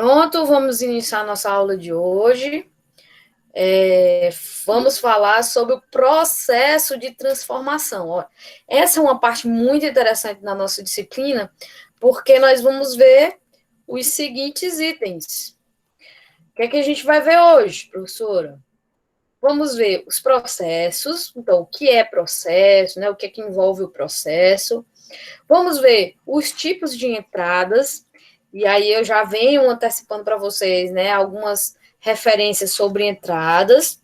Pronto, vamos iniciar nossa aula de hoje. Vamos falar sobre o processo de transformação. Ó, essa é uma parte muito interessante na nossa disciplina, porque nós vamos ver os seguintes itens. O que é que a gente vai ver hoje, professora? Vamos ver os processos, então, o que é processo, né? O que é que envolve o processo. Vamos ver os tipos de entradas, e aí eu já venho antecipando para vocês, né, algumas referências sobre entradas,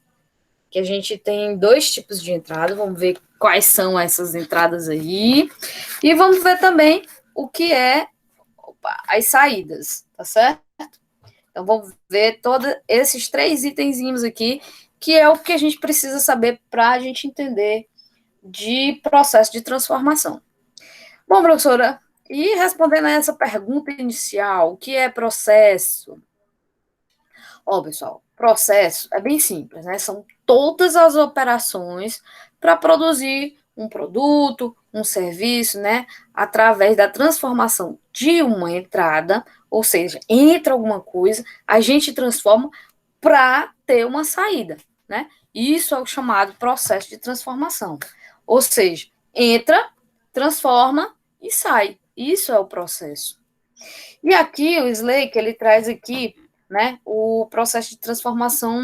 que a gente tem dois tipos de entrada, vamos ver quais são essas entradas aí, e vamos ver também o que é as saídas, tá certo? Então vamos ver todos esses três itenzinhos aqui, que é o que a gente precisa saber para a gente entender de processo de transformação. Bom, professora, e respondendo a essa pergunta inicial, o que é processo? Ó, pessoal, processo é bem simples, né? São todas as operações para produzir um produto, um serviço, né? Através da transformação de uma entrada, ou seja, entra alguma coisa, a gente transforma para ter uma saída, né? Isso é o chamado processo de transformação. Ou seja, entra, transforma e sai. Isso é o processo. E aqui o Slake, ele traz aqui, né, o processo de transformação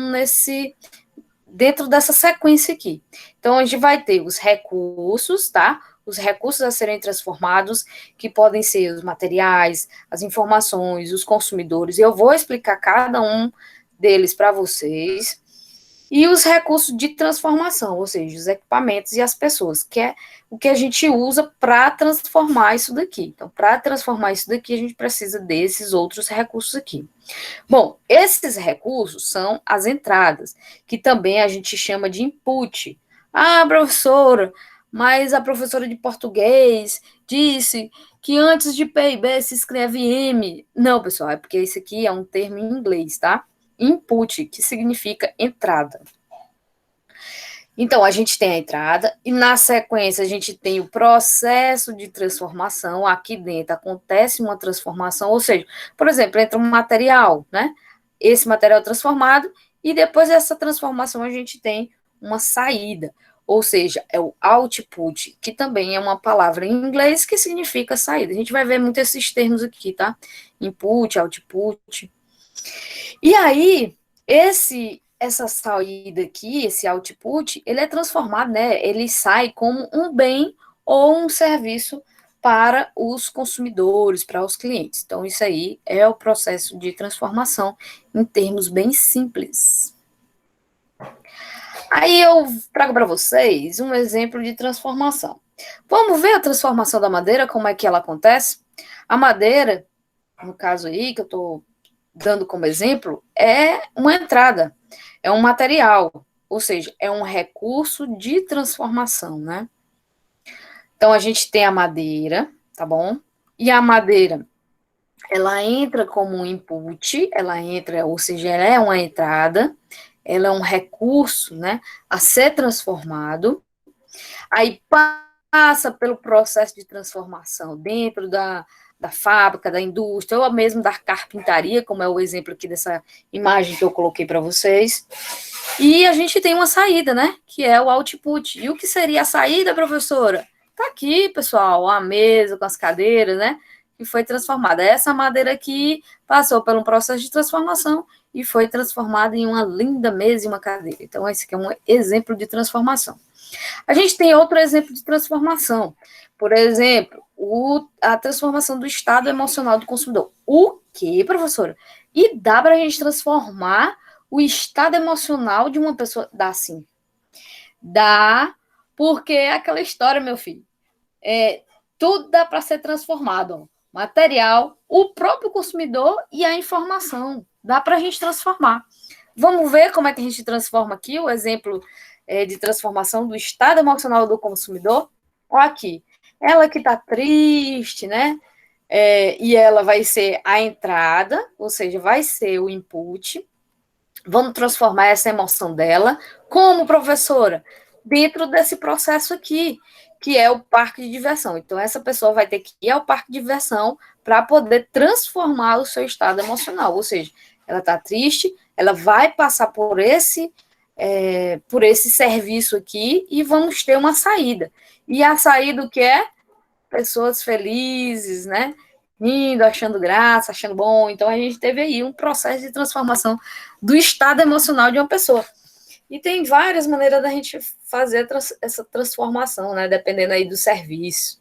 dentro dessa sequência aqui. Então, a gente vai ter os recursos, tá? Os recursos a serem transformados, que podem ser os materiais, as informações, os consumidores. Eu vou explicar cada um deles para vocês. E os recursos de transformação, ou seja, os equipamentos e as pessoas, que é o que a gente usa para transformar isso daqui. Então, para transformar isso daqui, a gente precisa desses outros recursos aqui. Bom, esses recursos são as entradas, que também a gente chama de input. Ah, professora, mas a professora de português disse que antes de PIB se escreve M. Não, pessoal, é porque esse aqui é um termo em inglês, tá? Input, que significa entrada. Então, a gente tem a entrada e, na sequência, a gente tem o processo de transformação. Aqui dentro acontece uma transformação, ou seja, por exemplo, entra um material, né? Esse material é transformado e depois dessa transformação a gente tem uma saída, ou seja, é o output, que também é uma palavra em inglês que significa saída. A gente vai ver muito esses termos aqui, tá? Input, output. E aí, essa saída aqui, esse output, ele é transformado, né? Ele sai como um bem ou um serviço para os consumidores, para os clientes. Então, isso aí é o processo de transformação em termos bem simples. Aí eu trago para vocês um exemplo de transformação. Vamos ver a transformação da madeira, como é que ela acontece? A madeira, no caso aí, que eu estou dando como exemplo, é uma entrada, é um material, ou seja, é um recurso de transformação, né? Então, a gente tem a madeira, tá bom? E a madeira, ela entra como um input, ela entra, ou seja, ela é uma entrada, ela é um recurso, né, a ser transformado, aí passa pelo processo de transformação dentro da fábrica, da indústria, ou mesmo da carpintaria, como é o exemplo aqui dessa imagem que eu coloquei para vocês. E a gente tem uma saída, né? Que é o output. E o que seria a saída, professora? Tá aqui, pessoal, a mesa com as cadeiras, né? Que foi transformada. Essa madeira aqui passou por um processo de transformação e foi transformada em uma linda mesa e uma cadeira. Então, esse aqui é um exemplo de transformação. A gente tem outro exemplo de transformação. Por exemplo, a transformação do estado emocional do consumidor. O quê, professora? E dá para a gente transformar o estado emocional de uma pessoa? Dá sim. Dá, porque é aquela história, meu filho. Tudo dá para ser transformado. Ó. Material, o próprio consumidor e a informação. Dá para a gente transformar. Vamos ver como é que a gente transforma aqui o exemplo de transformação do estado emocional do consumidor. Olha aqui, ela que está triste, né? E ela vai ser a entrada, ou seja, vai ser o input. Vamos transformar essa emoção dela como professora dentro desse processo aqui, que é o parque de diversão. Então, essa pessoa vai ter que ir ao parque de diversão para poder transformar o seu estado emocional. Ou seja, ela está triste, ela vai passar por esse serviço aqui e vamos ter uma saída. E a saída o que é? Pessoas felizes, né? Rindo, achando graça, achando bom. Então, a gente teve aí um processo de transformação do estado emocional de uma pessoa. E tem várias maneiras da gente fazer essa transformação, né? Dependendo aí do serviço.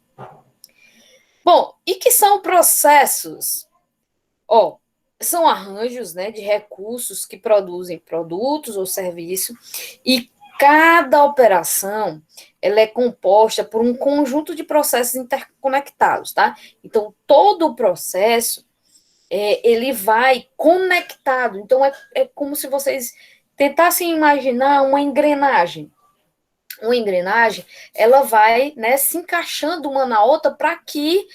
Bom, e que são processos? Ó, são arranjos, né, de recursos que produzem produtos ou serviços e cada operação ela é composta por um conjunto de processos interconectados, tá? Então, todo o processo ele vai conectado. Então, é como se vocês tentassem imaginar uma engrenagem. Uma engrenagem, ela vai, né, se encaixando uma na outra para que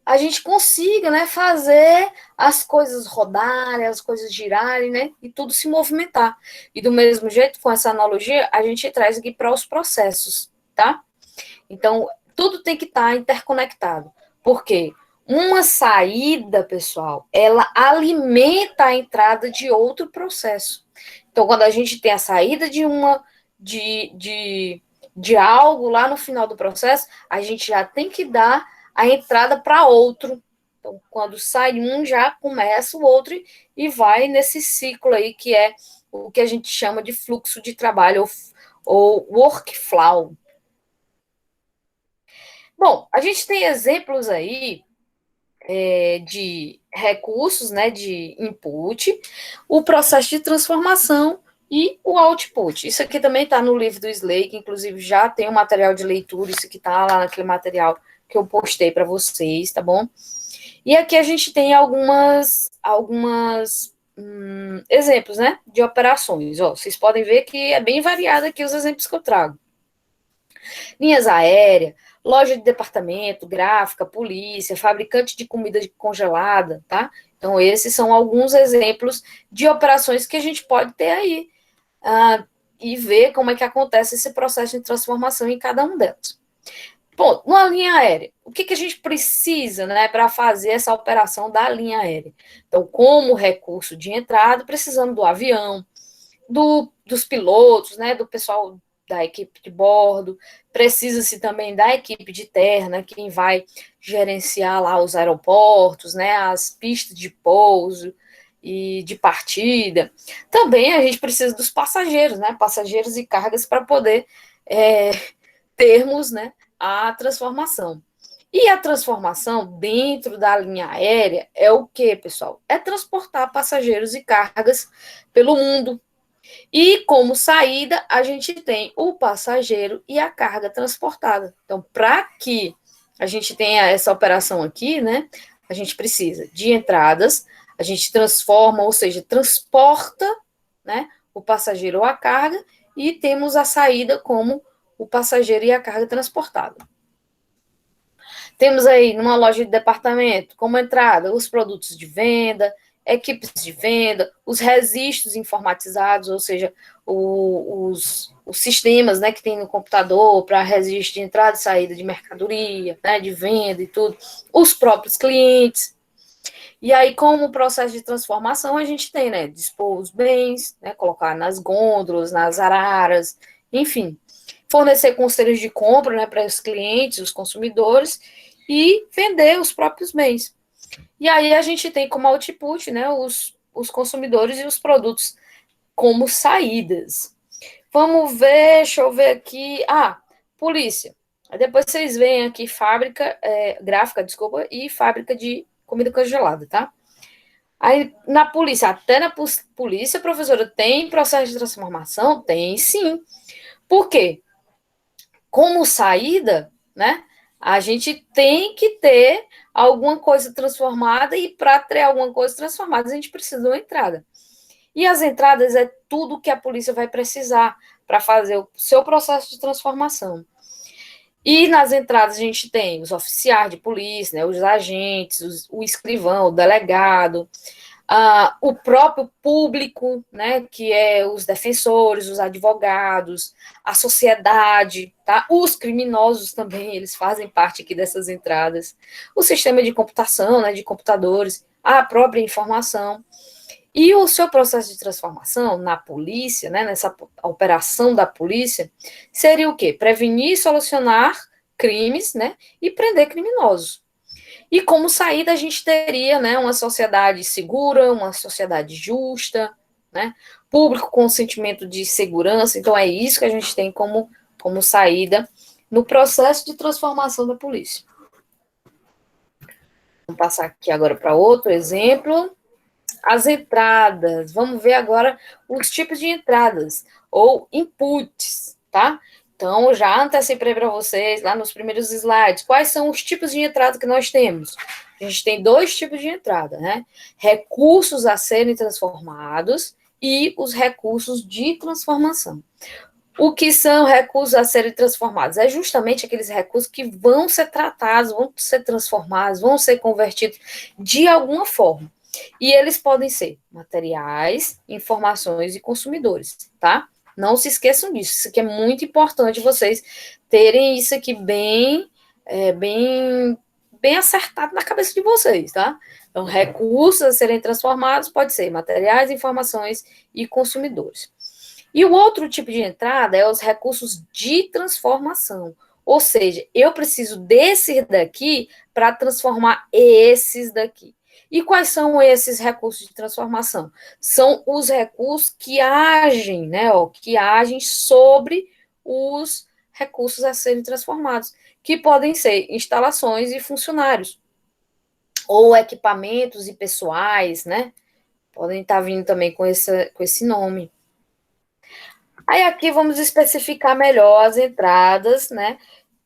a gente consiga, né, fazer as coisas rodarem, as coisas girarem, né, e tudo se movimentar. E do mesmo jeito, com essa analogia, a gente traz aqui para os processos, tá? Então, tudo tem que estar interconectado. Por quê? Uma saída, pessoal, ela alimenta a entrada de outro processo. Então, quando a gente tem a saída de algo lá no final do processo, a gente já tem que dar a entrada para outro. Então, quando sai um, já começa o outro e vai nesse ciclo aí, que é o que a gente chama de fluxo de trabalho ou workflow. Bom, a gente tem exemplos aí de recursos, né, de input, o processo de transformação e o output. Isso aqui também está no livro do Slake, inclusive já tem um material de leitura, isso aqui está lá naquele material que eu postei para vocês, tá bom? E aqui a gente tem algumas exemplos, né, de operações. Ó, vocês podem ver que é bem variado aqui os exemplos que eu trago. Linhas aéreas, loja de departamento, gráfica, polícia, fabricante de comida congelada, tá? Então, esses são alguns exemplos de operações que a gente pode ter aí e ver como é que acontece esse processo de transformação em cada um delas. Bom, numa linha aérea, o que a gente precisa, né, para fazer essa operação da linha aérea? Então, como recurso de entrada, precisamos do avião, dos pilotos, né, do pessoal da equipe de bordo, precisa-se também da equipe de terra, né, quem vai gerenciar lá os aeroportos, né, as pistas de pouso e de partida. Também a gente precisa dos passageiros, né, passageiros e cargas para poder termos, né, a transformação. E a transformação dentro da linha aérea é o que, pessoal? É transportar passageiros e cargas pelo mundo. E como saída, a gente tem o passageiro e a carga transportada. Então, para que a gente tenha essa operação aqui, né, a gente precisa de entradas, a gente transforma, ou seja, transporta, né, o passageiro ou a carga, e temos a saída como o passageiro e a carga transportada. Temos aí, numa loja de departamento, como entrada, os produtos de venda, equipes de venda, os registros informatizados, ou seja, os sistemas, né, que tem no computador para registro de entrada e saída de mercadoria, né, de venda e tudo, os próprios clientes. E aí, como processo de transformação, a gente tem, né, dispor os bens, né, colocar nas gôndolas, nas araras, enfim, fornecer conselhos de compra, né, para os clientes, os consumidores, e vender os próprios bens. E aí a gente tem como output, né, os consumidores e os produtos como saídas. Vamos ver, deixa eu ver aqui. Polícia. Depois vocês veem aqui gráfica, desculpa, e fábrica de comida congelada, tá? Aí na polícia, até na polícia, professora, tem processo de transformação? Tem sim. Por quê? Como saída, né? A gente tem que ter alguma coisa transformada e para ter alguma coisa transformada, a gente precisa de uma entrada. E as entradas é tudo que a polícia vai precisar para fazer o seu processo de transformação. E nas entradas a gente tem os oficiais de polícia, né, os agentes, o escrivão, o delegado, O próprio público, né, que é os defensores, os advogados, a sociedade, tá? Os criminosos também, eles fazem parte aqui dessas entradas, o sistema de computação, né, de computadores, a própria informação. E o seu processo de transformação na polícia, né, nessa operação da polícia, seria o quê? Prevenir e solucionar crimes, né, e prender criminosos. E como saída, a gente teria, né, uma sociedade segura, uma sociedade justa, né, público com sentimento de segurança. Então, é isso que a gente tem como saída no processo de transformação da polícia. Vamos passar aqui agora para outro exemplo. As entradas. Vamos ver agora os tipos de entradas, ou inputs, tá? Então, já antecipei para vocês, lá nos primeiros slides, quais são os tipos de entrada que nós temos. A gente tem dois tipos de entrada, né? Recursos a serem transformados e os recursos de transformação. O que são recursos a serem transformados? É justamente aqueles recursos que vão ser tratados, vão ser transformados, vão ser convertidos de alguma forma. E eles podem ser materiais, informações e consumidores, tá? Não se esqueçam disso. Isso aqui é muito importante vocês terem isso aqui bem acertado na cabeça de vocês, tá? Então, recursos a serem transformados pode ser materiais, informações e consumidores. E o outro tipo de entrada é os recursos de transformação. Ou seja, eu preciso desse daqui para transformar esses daqui. E quais são esses recursos de transformação? São os recursos que agem, né, que agem sobre os recursos a serem transformados, que podem ser instalações e funcionários, ou equipamentos e pessoais, né? Podem estar vindo também com esse nome. Aí aqui vamos especificar melhor as entradas, né?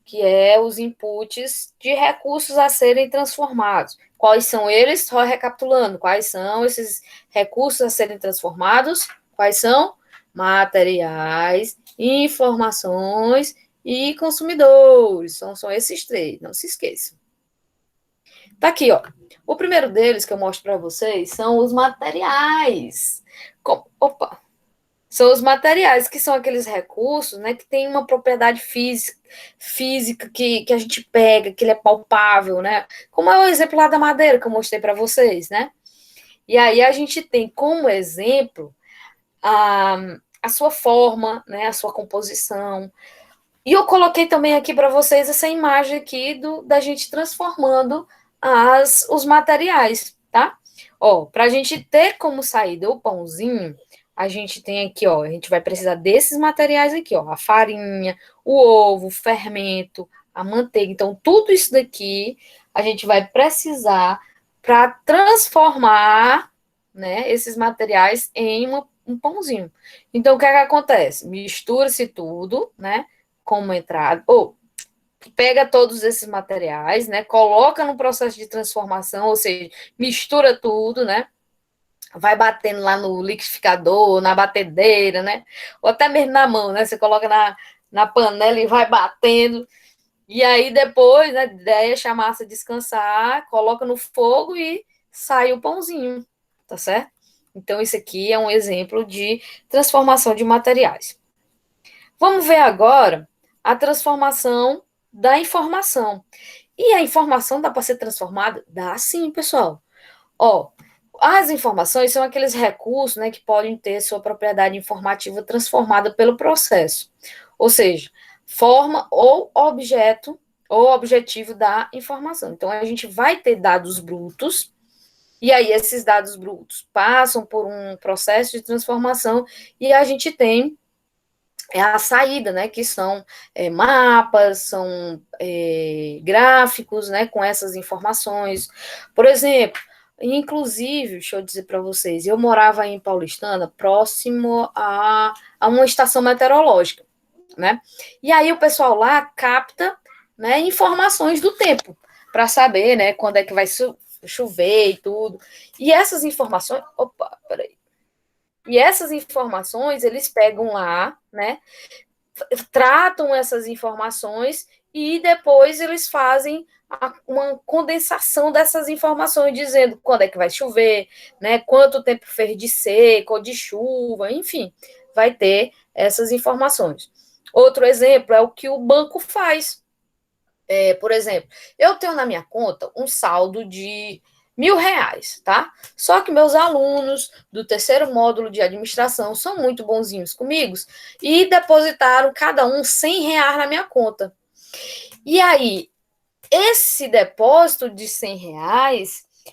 Que é os inputs de recursos a serem transformados. Quais são eles? Só recapitulando, quais são esses recursos a serem transformados? Quais são? Materiais, informações e consumidores. São esses três, não se esqueçam. Tá aqui, ó. O primeiro deles que eu mostro para vocês são os materiais. Opa! São os materiais, que são aqueles recursos, né, que tem uma propriedade física que a gente pega, que ele é palpável, né? Como é o exemplo lá da madeira que eu mostrei para vocês, né? E aí a gente tem como exemplo a sua forma, né, a sua composição. E eu coloquei também aqui para vocês essa imagem aqui da gente transformando os materiais, tá? Ó, para a gente ter como saída o pãozinho, a gente tem aqui, ó, a gente vai precisar desses materiais aqui, ó, a farinha, o ovo, o fermento, a manteiga. Então, tudo isso daqui a gente vai precisar para transformar, né, esses materiais em um pãozinho. Então, o que é que acontece? Mistura-se tudo, né, como entrada, ou pega todos esses materiais, né, coloca no processo de transformação, ou seja, mistura tudo, né, vai batendo lá no liquidificador, na batedeira, né? Ou até mesmo na mão, né? Você coloca na panela e vai batendo. E aí depois, né, deixa a massa descansar, coloca no fogo e sai o pãozinho, tá certo? Então, isso aqui é um exemplo de transformação de materiais. Vamos ver agora a transformação da informação. E a informação dá para ser transformada? Dá sim, pessoal. Ó, as informações são aqueles recursos, né, que podem ter sua propriedade informativa transformada pelo processo. Ou seja, forma ou objeto ou objetivo da informação. Então, a gente vai ter dados brutos, e aí esses dados brutos passam por um processo de transformação e a gente tem a saída, né, que são mapas, são gráficos, né, com essas informações. Por exemplo, inclusive, deixa eu dizer para vocês, eu morava em Paulistana, próximo a uma estação meteorológica, né, e aí o pessoal lá capta, né, informações do tempo, para saber, né, quando é que vai chover e tudo, e essas informações, opa, peraí, e essas informações eles pegam lá, né, tratam essas informações e depois eles fazem uma condensação dessas informações, dizendo quando é que vai chover, né, quanto tempo fez de seca ou de chuva, enfim, vai ter essas informações. Outro exemplo é o que o banco faz. Por exemplo, eu tenho na minha conta um saldo de R$ 1.000, tá? Só que meus alunos do terceiro módulo de administração são muito bonzinhos comigo e depositaram cada um R$ 100 na minha conta. E aí, esse depósito de R$ 100,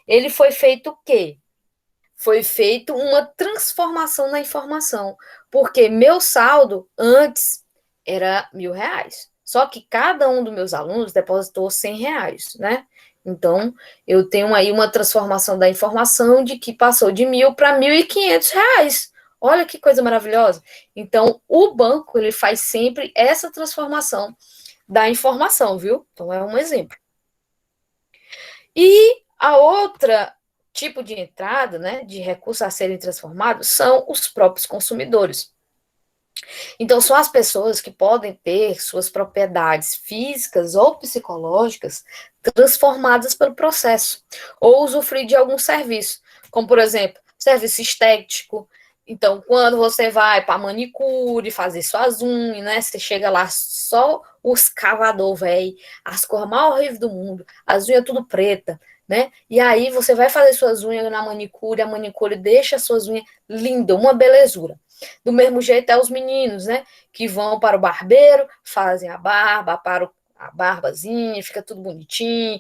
ele foi feito o quê? Foi feito uma transformação na informação, porque meu saldo antes era R$ 1.000. Só que cada um dos meus alunos depositou R$ 100, né? Então, eu tenho aí uma transformação da informação de que passou de 1.000 para R$ 1.500. Olha que coisa maravilhosa. Então, o banco, ele faz sempre essa transformação da informação, viu? Então, é um exemplo. E a outra tipo de entrada, né, de recursos a serem transformados, são os próprios consumidores. Então, são as pessoas que podem ter suas propriedades físicas ou psicológicas transformadas pelo processo, ou usufruir de algum serviço, como, por exemplo, serviço estético. Então, quando você vai para manicure, fazer suas unhas, né? Você chega lá, só os cavador, velho, as cores mais horríveis do mundo, as unhas tudo preta, né? E aí você vai fazer suas unhas na manicure, a manicure deixa as suas unhas lindas, uma belezura. Do mesmo jeito é os meninos, né? Que vão para o barbeiro, fazem a barba, para a barbazinha, fica tudo bonitinho,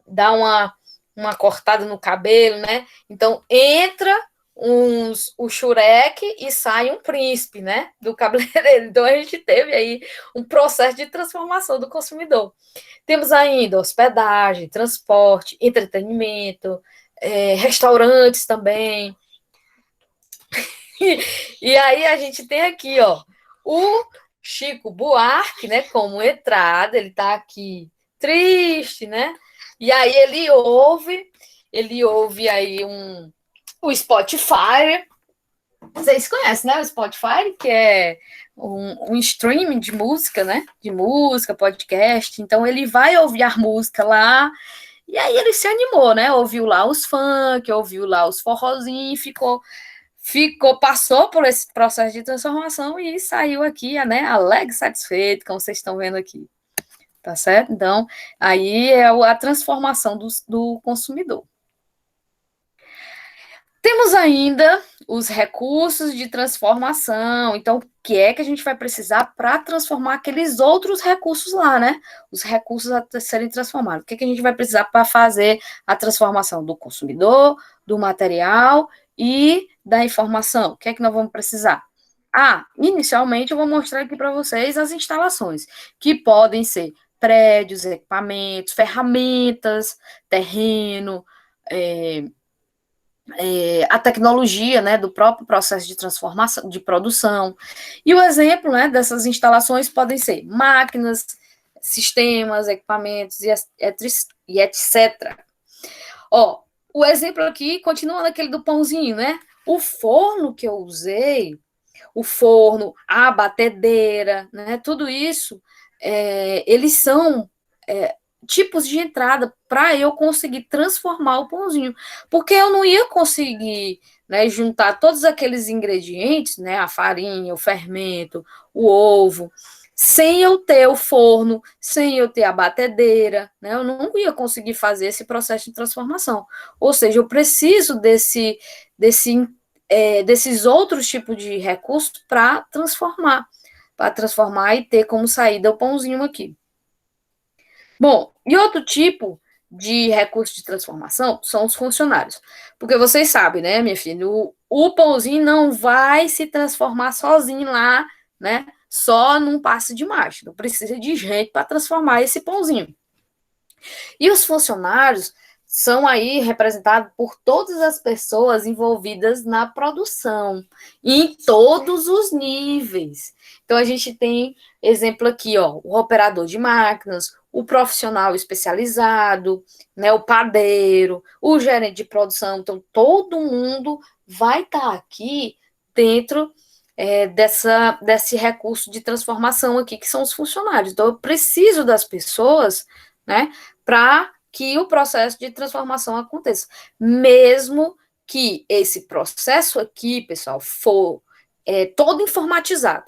dá uma cortada no cabelo, né? Então entra o Shurek e sai um príncipe, né? Do cabeleireiro. Então a gente teve aí um processo de transformação do consumidor. Temos ainda hospedagem, transporte, entretenimento, restaurantes também. E aí a gente tem aqui, ó, o Chico Buarque, né, como entrada, ele tá aqui triste, né? E aí ele ouve aí o Spotify. Vocês conhecem, né, o Spotify, que é um streaming de música, né? De música, podcast. Então ele vai ouvir a música lá. E aí ele se animou, né? Ouviu lá os funk, ouviu lá os forrozinhos, passou por esse processo de transformação e saiu aqui, né, alegre, satisfeito, como vocês estão vendo aqui, tá certo? Então, aí é a transformação do consumidor. Temos ainda os recursos de transformação. Então, o que é que a gente vai precisar para transformar aqueles outros recursos lá, né? Os recursos a serem transformados. O que é que a gente vai precisar para fazer a transformação do consumidor, do material e da informação? O que é que nós vamos precisar? Inicialmente eu vou mostrar aqui para vocês as instalações, que podem ser prédios, equipamentos, ferramentas, terreno, a tecnologia, né, do próprio processo de transformação, de produção. E o exemplo, né, dessas instalações podem ser máquinas, sistemas, equipamentos e etc. Ó, o exemplo aqui continua naquele do pãozinho, né? O forno que eu usei, o forno, a batedeira, né? Tudo isso, eles são tipos de entrada para eu conseguir transformar o pãozinho, porque eu não ia conseguir, né, juntar todos aqueles ingredientes, né, a farinha, o fermento, o ovo, sem eu ter o forno, sem eu ter a batedeira, né, eu não ia conseguir fazer esse processo de transformação. Ou seja, eu preciso desses outros tipos de recursos para transformar e ter como saída o pãozinho aqui. Bom, e outro tipo de recurso de transformação são os funcionários. Porque vocês sabem, né, minha filha, o pãozinho não vai se transformar sozinho lá, né, só num passe de mágica. Precisa de gente para transformar esse pãozinho. E os funcionários são aí representados por todas as pessoas envolvidas na produção, em todos os níveis. Então, a gente tem exemplo aqui, ó, o operador de máquinas, o profissional especializado, né, o padeiro, o gerente de produção. Então, todo mundo vai estar aqui dentro desse recurso de transformação aqui, que são os funcionários. Então, eu preciso das pessoas, né, para que o processo de transformação aconteça. Mesmo que esse processo aqui, pessoal, for todo informatizado.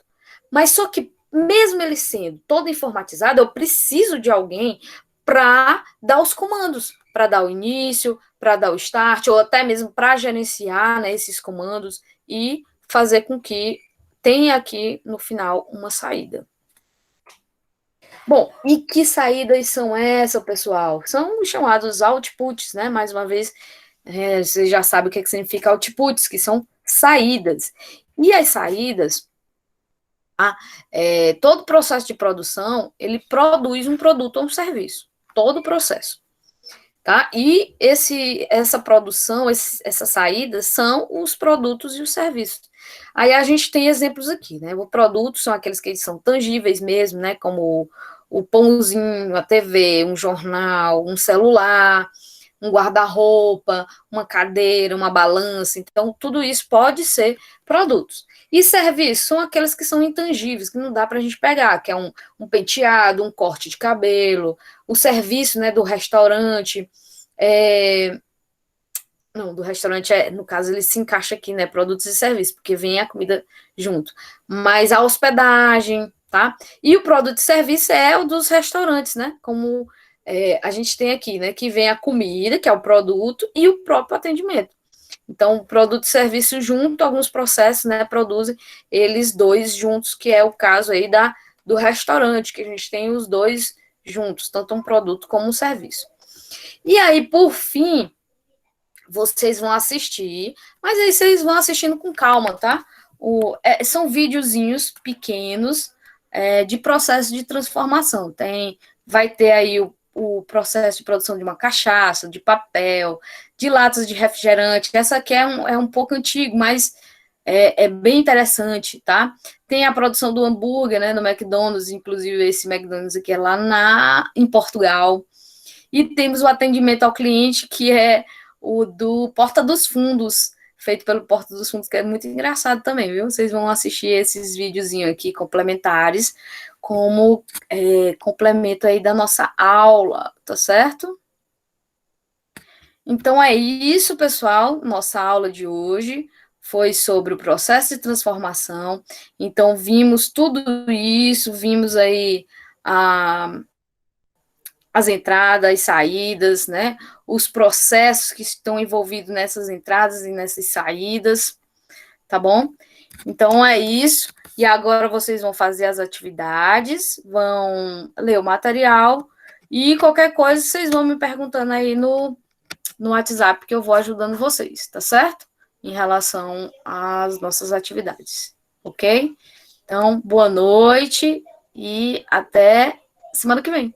Mas só que, mesmo ele sendo todo informatizado, eu preciso de alguém para dar os comandos, para dar o início, para dar o start, ou até mesmo para gerenciar, né, esses comandos e fazer com que tenha aqui no final uma saída. Bom, e que saídas são essas, pessoal? São chamados outputs, né? Mais uma vez, você já sabe o que significa outputs, que são saídas. E as saídas, todo processo de produção, ele produz um produto ou um serviço. Todo o processo. Tá? E essa produção, essas saídas são os produtos e os serviços. Aí a gente tem exemplos aqui, né? Os produtos são aqueles que são tangíveis mesmo, né? Como o pãozinho, a TV, um jornal, um celular, um guarda-roupa, uma cadeira, uma balança. Então, tudo isso pode ser produtos. E serviços são aqueles que são intangíveis, que não dá para a gente pegar, que é um penteado, um corte de cabelo, o serviço, né, do restaurante. Não, do restaurante, no caso, ele se encaixa aqui, né, produtos e serviços, porque vem a comida junto. Mas a hospedagem, tá? E o produto e serviço é o dos restaurantes, né, como a gente tem aqui, né, que vem a comida, que é o produto, e o próprio atendimento. Então, produto e serviço junto, alguns processos, né, produzem eles dois juntos, que é o caso aí do restaurante, que a gente tem os dois juntos, tanto um produto como um serviço. E aí, por fim, vocês vão assistir, mas aí vocês vão assistindo com calma, tá? São videozinhos pequenos de processo de transformação. Vai ter aí o processo de produção de uma cachaça, de papel, de latas de refrigerante. Essa aqui é um pouco antigo, mas é bem interessante, tá? Tem a produção do hambúrguer, né, no McDonald's, inclusive esse McDonald's aqui é lá em Portugal. E temos o atendimento ao cliente, que é o do Porta dos Fundos, feito pelo Porta dos Fundos, que é muito engraçado também, viu? Vocês vão assistir esses videozinhos aqui complementares, como complemento aí da nossa aula, tá certo? Então é isso, pessoal. Nossa aula de hoje foi sobre o processo de transformação. Então, vimos tudo isso, vimos aí as entradas, as saídas, né? Os processos que estão envolvidos nessas entradas e nessas saídas, tá bom? Então é isso. E agora vocês vão fazer as atividades, vão ler o material e qualquer coisa vocês vão me perguntando aí no WhatsApp que eu vou ajudando vocês, tá certo? Em relação às nossas atividades, ok? Então, boa noite e até semana que vem.